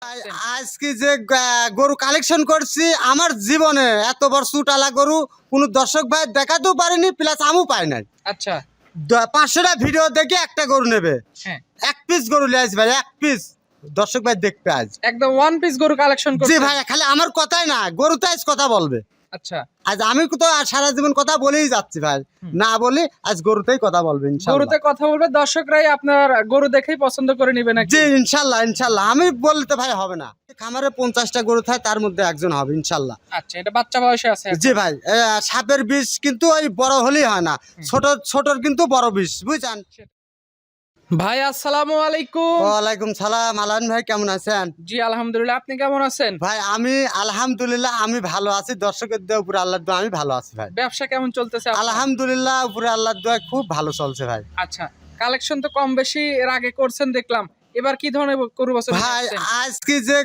আজকে যে গরু কালেকশন করছি আমার জীবনে এত বড় সুটালা গরু কোন দর্শক ভাই দেখাতেও পারেনি, প্লাস আমিও পাই নাই। আচ্ছা 500টা ভিডিও দেখে একটা গরু নেবে, হ্যাঁ এক পিস গরু লিয়ে ভাই, এক পিস দর্শক ভাই দেখবে আজ। একদম ওয়ান পিস গরু কালেকশন জি করছেন। ভাই, খালি আমার কথাই না, গরুতে আজ কথা বলবে। আচ্ছা আজ আমি তো সারা জীবন কথা বলেই যাচ্ছি ভাই, না বলি আজ গরুতেই কথা বলবে ইনশাআল্লাহ। গরুতে কথা বলবে, দর্শকরাই আপনার গরু দেখেই পছন্দ করে নিবে নাকি? জি ইনশাআল্লাহ ইনশাআল্লাহ, আমি বলতে ভাই হবে না। খামারে 50টা গরু থাকে, তার মধ্যে একজন হবে ইনশাআল্লাহ। আচ্ছা এটা বাচ্চা বয়সে আছে এখন? জি ভাই, সাপের বিষ কিন্তু ওই বড় হলেই হয় না, ছোট ছোটর কিন্তু বড় বিষ, বুঝছেন? ভাই আসসালামু আলাইকুম। ওয়ালাইকুম সালাম। আলান ভাই কেমন আছেন? জি আলহামদুলিল্লাহ, আপনি কেমন আছেন? ভাই আমি আলহামদুলিল্লাহ আমি ভালো আছি, দর্শকের দোয়া উপরে আল্লাহর দোয়া আমি ভালো আছি ভাই। ব্যবসা কেমন চলতেছে আপনার? আলহামদুলিল্লাহ উপরে আল্লাহর দোয়া খুব ভালো চলছে ভাই। আচ্ছা কালেকশন তো কম বেশি এর আগে করছেন দেখলাম, এবার কি ধরনের গরু বছর ভাই আজকে যে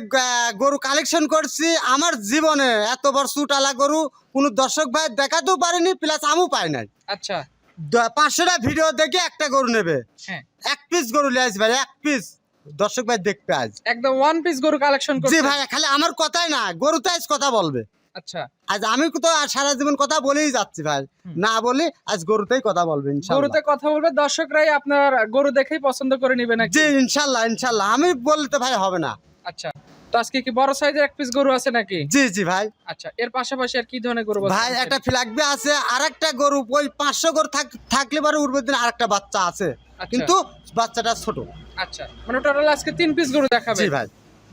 গরু কালেকশন করছি আমার জীবনে এত বড় সুটালা গরু কোন দর্শক ভাই দেখাতেও পারেনি, প্লাস আমিও পাই নাই। আচ্ছা 500টা ভিডিও দেখে একটা গরু নেবে, হ্যাঁ এক পিস গরু লিয়ে ভাই, এক পিস দর্শক ভাই দেখবে আজ। একদম ওয়ান পিস গরু কালেকশন জি করছেন। ভাই, খালি আমার কথাই না, গরুতে আজ কথা বলবে। আচ্ছা আজ আমি তো সারা জীবন কথা বলেই যাচ্ছি ভাই, না বলি আজ গরুতেই কথা বলবে ইনশাআল্লাহ। গরুতে কথা বলবে, দর্শকরাই আপনার গরু দেখেই পছন্দ করে নিবে নাকি? জি ইনশাআল্লাহ ইনশাআল্লাহ, আমি বলতে ভাই হবে না। আচ্ছা তো আজকে কি বড় সাইজের এক পিস গরু আছে নাকি? জি জি ভাই। আচ্ছা এর পাশাপাশি আর কি ধরনের গরু ভাই একটা ফ্ল্যাগবি আছে, আর একটা গরু ওই 500 গরু থাকলে পরে উর্বর দিন আরেকটা বাচ্চা আছে, আচ্ছা। কিন্তু বাচ্চাটা ছোট। আচ্ছা মানে টোটাল আজকে 3 পিস গরু দেখাবে? জি ভাই।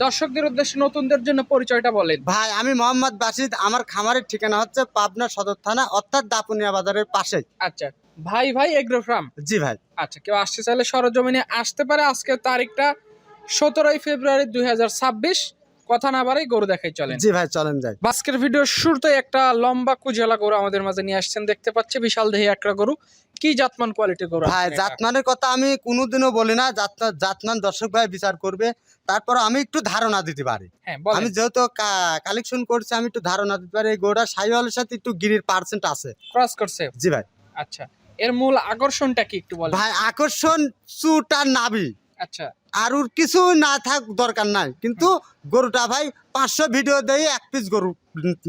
দর্শকদের উদ্দেশ্যে নতুনদের জন্য পরিচয়টা বলেন। ভাই আমি মোহাম্মদ বাসিদ, আমার খামারের ঠিকানা হচ্ছে পাবনা সদর থানা, অর্থাৎ দাপুনিয়া বাজারের পাশে। আচ্ছা ভাই ভাই এগ্রো ফার্ম। জি ভাই। আচ্ছা কেউ আসতে চাইলে সরজমিনে আসতে পারে। আজকে তারিখটা 17ই ফেব্রুয়ারি 2026। কথা না বাড়াই গরু দেখাই চলেন। জি ভাই চলেন যাই। আজকের ভিডিওর শুরুতে একটা লম্বা কুজেলা গরু আমাদের মাঝে নিয়ে আসছেন, দেখতে পাচ্ছি বিশাল দেহি একটা গরু। কি জাতমান কোয়ালিটির গরু? ভাই জাতমানের কথা আমি কোনোদিনও বলি না, জাতমান দর্শক ভাই বিচার করবে, তারপর আমি একটু ধারণা দিতে পারি। হ্যাঁ বলেন। আমি যেহেতু কালেকশন করছি, আমি একটু ধারণা দিতে পারি। এই গরুটা সাইওয়ালের সাথে একটু গিরির পার্সেন্ট আছে। ক্রস করছে? জি ভাই। আচ্ছা এর মূল আকর্ষণটা কি একটু বলেন। ভাই আকর্ষণ চুট আর নাভি, আচ্ছা আর ওর কিছু না থাক দরকার নাই, কিন্তু গরুটা ভাই 500 ভিডিও দিয়ে এক পিস গরু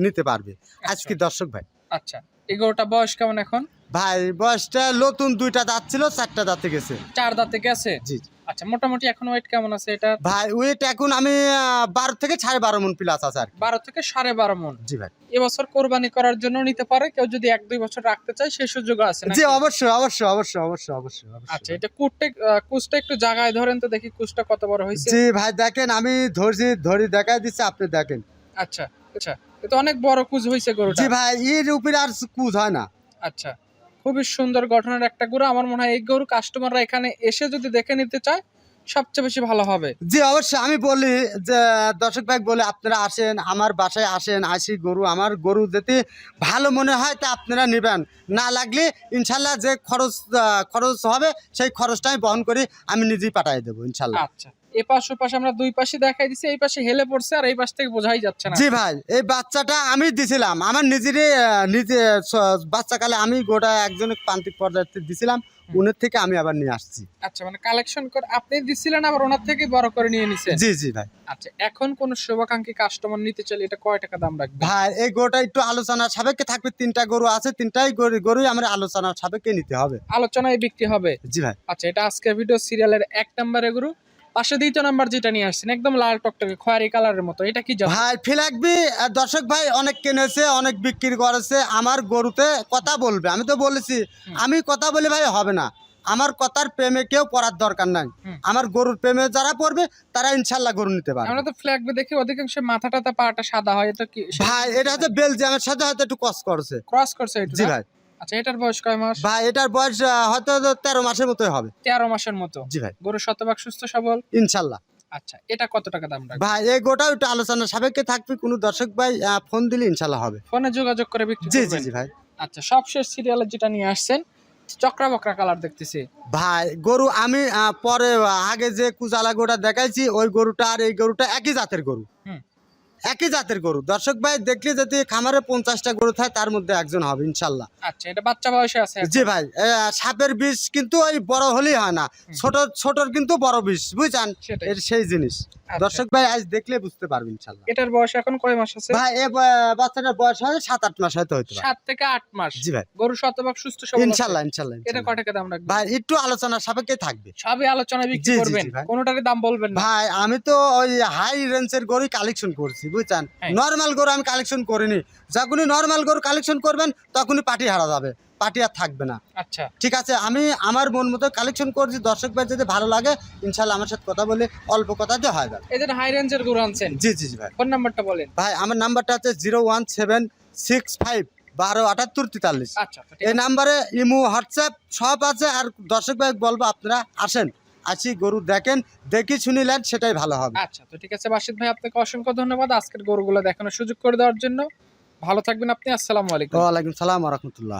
নিতে পারবে আজকে দর্শক ভাই। আচ্ছা এই গরুটা বয়স কেমন এখন? ভাই বয়সটা নতুন, 2টা দাঁত ছিল, 4টা দাঁতে গেছে। 4 দাঁতে গেছে? জি। আচ্ছা মোটামুটি এখন ওয়েট কেমন আছে এটা? ভাই ওয়েট এখন আমি 12 থেকে 12.5 মন প্লাস আছে আর কি। 12 থেকে 12.5 মন। জি ভাই। এবছর কোরবানি করার জন্য নিতে পারে কেউ, যদি 1-2 বছর রাখতে চায় সেই সুযোগ আছে নাকি? জি অবশ্যই অবশ্যই অবশ্যই অবশ্যই অবশ্যই অবশ্যই। আচ্ছা এটা কুচটা একটু জায়গায় ধরেন তো দেখি, কুচটা কত বড় হয়েছে। জি ভাই দেখেন, আমি ধরি দেখাই দিচ্ছি, আপনি দেখেন। আচ্ছা আচ্ছা এটা অনেক বড় কুচ হয়েছে গরুটা। জি ভাই, এর উপরে আর কুজ হয় না। আচ্ছা খুবই সুন্দর গঠনের একটা গরু। আমার মনে হয় এই গরু কাস্টমাররা এখানে এসে যদি দেখে নিতে চায় সবচেয়ে বেশি ভালো হবে। জি অবশ্যই, আমি বলি যে দর্শক ভাই বলে আপনারা আসেন, আমার বাসায় আসেন, আসি গরু, আমার গরু যদি ভালো মনে হয় তা আপনারা নেবেন, না লাগলে ইনশাল্লাহ যে খরচ হবে সেই খরচটা আমি বহন করি, আমি নিজেই পাঠিয়ে দেবো ইনশাল্লাহ। আচ্ছা এই পাশ ও পাশে আমরা দুই পাশে দেখাই দিছি, এই পাশে হেলে পড়ছে আর এই পাশ থেকে বোঝাই যাচ্ছে না। জি ভাই, এই বাচ্চাটা আমি দিছিলাম আমার নিজেরই, নিজে বাচ্চাকালে আমি গোটা একজনের প্রান্তিক পর্যায়ে দিছিলাম, উনের থেকে আমি আবার নিয়ে আসছি। আচ্ছা মানে কালেকশন করে আপনি দিছিলেন, আবার ওনার থেকে বড় করে নিয়ে নিছেন? জি জি ভাই। আচ্ছা এখন কোন শুভাকাঙ্ক্ষী কাস্টমার নিতে চাইলে এটা কয় টাকা দাম রাখবে? ভাই এই গরুটা একটু আলোচনার সাপেক্ষে থাকবে, 3টা গরু আছে, 3টাই গরুই আমার আলোচনার সাপেক্ষে নিতে হবে। আলোচনায় বিক্রি হবে? জি ভাই। আচ্ছা এটা আজকের ভিডিও সিরিয়ালের 1 নম্বরে গরু। পাশে 2 নাম্বার যেটা নিয়ে আসছেন একদম লাল টকটকে খয়েরি কালারের মতো, এটা কি জাত? ভাই ফিলাকবি দর্শক ভাই অনেক কিনেছে, অনেক বিক্রি করেছে, আমার গরুতে কথা বলবে। আমি তো বলেছি আমি কথা বলে ভাই হবে না, আমার কথার প্রেমে কেউ পড়ার দরকার নাই, আমার গরুর প্রেমে যারা পড়বে তারা ইনশাল্লাহ গরু নিতে পারবে। আমরা তো ফ্ল্যাগ দেখি অধিকাংশ মাথাটা পাটা সাদা হয়, এটা কি? ভাই এটা হচ্ছে বেলজিয়ামের সাথে হয়তো একটু কস করছে। ক্রস করছে এটা? জি ভাই। আচ্ছা এটার বয়স কয় মাস? ভাই এটার বয়স হয়তো 13 মাসের মতোই হবে। 13 মাসের মতো? জি ভাই। গরু শতভাগ সুস্থ সবল ইনশাল্লাহ। আচ্ছা এটা কত টাকা দাম রাখবে? ভাই এই গোটাও একটু আলোচনার সাপেক্ষে থাকবে, কোনো দর্শক ভাই ফোন দিলে ইনশাল্লাহ হবে। ফোনে যোগাযোগ করে বিক্রি জি জি করবেন? জি ভাই। আচ্ছা সবশেষ সিরিয়ালে যেটা নিয়ে আসছেন চক্রা বকরা কালার দেখতেছি। ভাই গরু আমি পরে আগে যে কুজালা গরুটা দেখাইছি, ওই গরুটা আর এই গরুটা একই জাতের গরু, একই জাতের গরু। দর্শক ভাই দেখলে যদি খামারে 50টা গরু থাকে তার মধ্যে একজন হবে ইনশাল্লাহ। আচ্ছা এটা বাচ্চা বয়সে আছে? জি ভাই, সাপের বিষ কিন্তু ওই বড় হলেই হয় না, ছোটর কিন্তু বড় বিষ, বুঝছেন? সেটাই। এর সেই জিনিস। দর্শক ভাই আজ দেখলে বুঝতে পারবে ইনশাল্লাহ। এটার বয়স এখন কয় মাস আছে? ভাই বাচ্চাটার বয়স হয় 7-8 মাস হয়তো হতে পারে। 7 থেকে 8 মাস। জি ভাই, গরু শতভাগ সুস্থ সবল আছে? ইনশাল্লাহ ইনশাল্লাহ এটা ইনশাল্লাহ। কয় টাকা দাম রাখবেন? ভাই একটু আলোচনার সাপেক্ষে থাকবে। সবই আলোচনা জি, বিক্রি জি, করবেন, জি ভাই। কোনোটারই দাম বলবেন না। ভাই আমি তো ওই হাই রেঞ্জের গরু কালেকশন করছি বুঝছেন, হ্যাঁ। নরমাল গরু আমি কালেকশন করিনি। যখনই নরমাল গরু কালেকশন করবেন তখনই পার্টি হারা যাবে, পার্টি আর থাকবে না। আচ্ছা, ঠিক আছে, আমি আমার মন মতো কালেকশন করছি। দর্শক ভাই যদি ভালো লাগে ইনশাল্লাহ আমার সাথে কথা বলে অল্প কথা দিয়ে হয় যাবে। এই যে হাই রেঞ্জের গরু আনছেন, জি জি জি ভাই। ফোন নাম্বারটা বলেন। ভাই আমার নাম্বারটা হচ্ছে 01765127843। আচ্ছা, তো ঠিক এই আছে। নাম্বারে ইমো হোয়াটসঅ্যাপ সব আছে। আর দর্শক ভাই বলবো আপনারা আসেন, আসি গরু দেখেন, দেখি শুনিলেন সেটাই ভালো হবে। আচ্ছা, তো ঠিক আছে বাসিত ভাই, আপনাকে অসংখ্য ধন্যবাদ আজকের গরুগুলো দেখানোর সুযোগ করে দেওয়ার জন্য। ভালো থাকবেন আপনি। আসসালামু আলাইকুম। ওয়ালাইকুম সালাম ওয়া রাহমাতুল্লাহ।